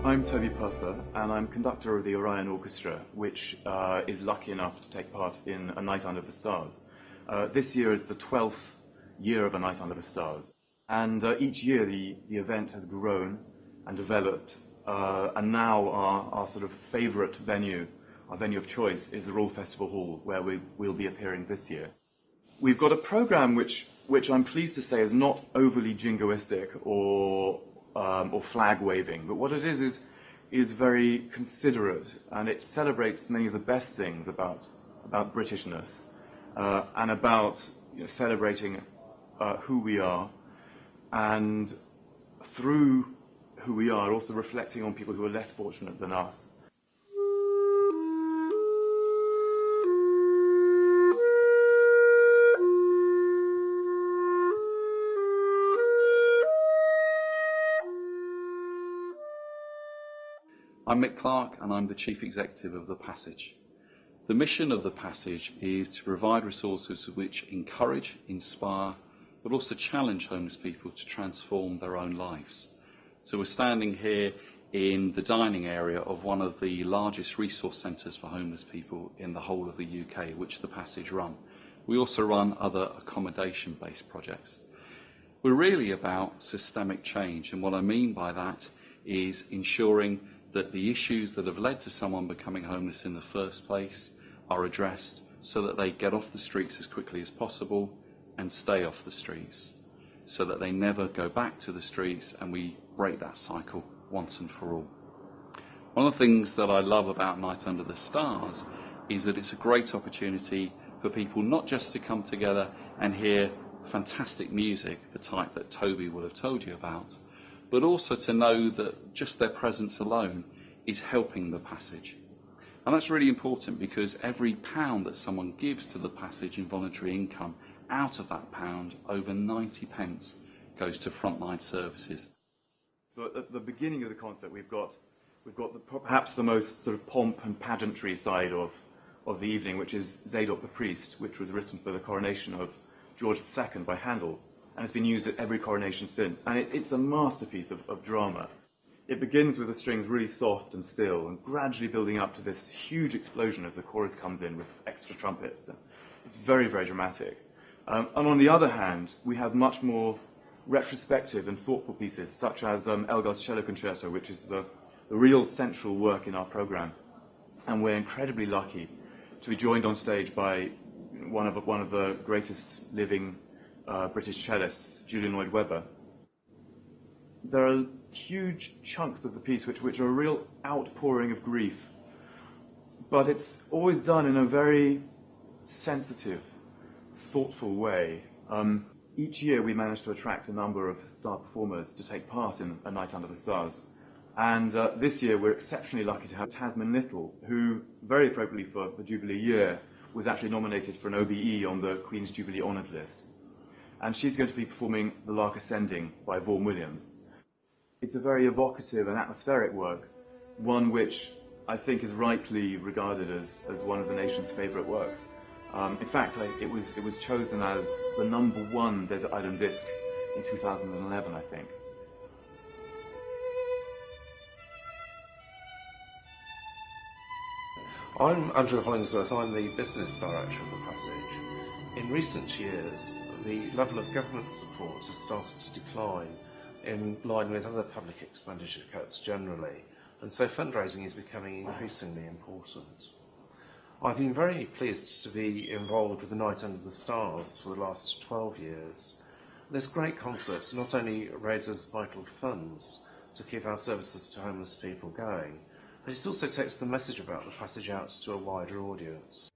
I'm Toby Purser, and I'm conductor of the Orion Orchestra, which is lucky enough to take part in A Night Under the Stars. This year is the 12th year of A Night Under the Stars, and each year the event has grown and developed, and now our sort of favourite venue, our venue of choice, is the Royal Festival Hall, where we'll be appearing this year. We've got a programme which I'm pleased to say is not overly jingoistic or flag waving, but what it is very considerate, and it celebrates many of the best things about Britishness, and about celebrating who we are, and through who we are, also reflecting on people who are less fortunate than us. I'm Mick Clark, and I'm the Chief Executive of The Passage. The mission of The Passage is to provide resources which encourage, inspire, but also challenge homeless people to transform their own lives. So we're standing here in the dining area of one of the largest resource centres for homeless people in the whole of the UK, which The Passage run. We also run other accommodation-based projects. We're really about systemic change, and what I mean by that is ensuring that the issues that have led to someone becoming homeless in the first place are addressed so that they get off the streets as quickly as possible and stay off the streets, so that they never go back to the streets, and we break that cycle once and for all. One of the things that I love about Night Under the Stars is that it's a great opportunity for people not just to come together and hear fantastic music, the type that Toby will have told you about, but also to know that just their presence alone is helping The Passage. And that's really important, because every pound that someone gives to The Passage in voluntary income, out of that pound, over 90 pence goes to frontline services. So at the beginning of the concert, we've got perhaps the most sort of pomp and pageantry side of the evening, which is Zadok the Priest, which was written for the coronation of George II by Handel, and it's been used at every coronation since. And it's a masterpiece of drama. It begins with the strings really soft and still, and gradually building up to this huge explosion as the chorus comes in with extra trumpets. It's very, very dramatic. And on the other hand, we have much more retrospective and thoughtful pieces, such as Elgar's Cello Concerto, which is the real central work in our programme. And we're incredibly lucky to be joined on stage by one of the greatest living British cellists, Julian Lloyd Webber. There are huge chunks of the piece which are a real outpouring of grief, but it's always done in a very sensitive, thoughtful way. Each year we manage to attract a number of star performers to take part in A Night Under the Stars. And this year we're exceptionally lucky to have Tasman Little, who, very appropriately for the Jubilee year, was actually nominated for an OBE on the Queen's Jubilee Honours List. And she's going to be performing The Lark Ascending by Vaughan Williams. It's a very evocative and atmospheric work, one which I think is rightly regarded as one of the nation's favourite works. In fact, it was chosen as the #1 Desert Island Disc in 2011, I think. I'm Andrew Hollingsworth. I'm the Business Director of The Passage. In recent years, the level of government support has started to decline in line with other public expenditure cuts generally, and so fundraising is becoming increasingly important. I've been very pleased to be involved with The Night Under the Stars for the last 12 years. This great concert not only raises vital funds to keep our services to homeless people going, but it also takes the message about The Passage out to a wider audience.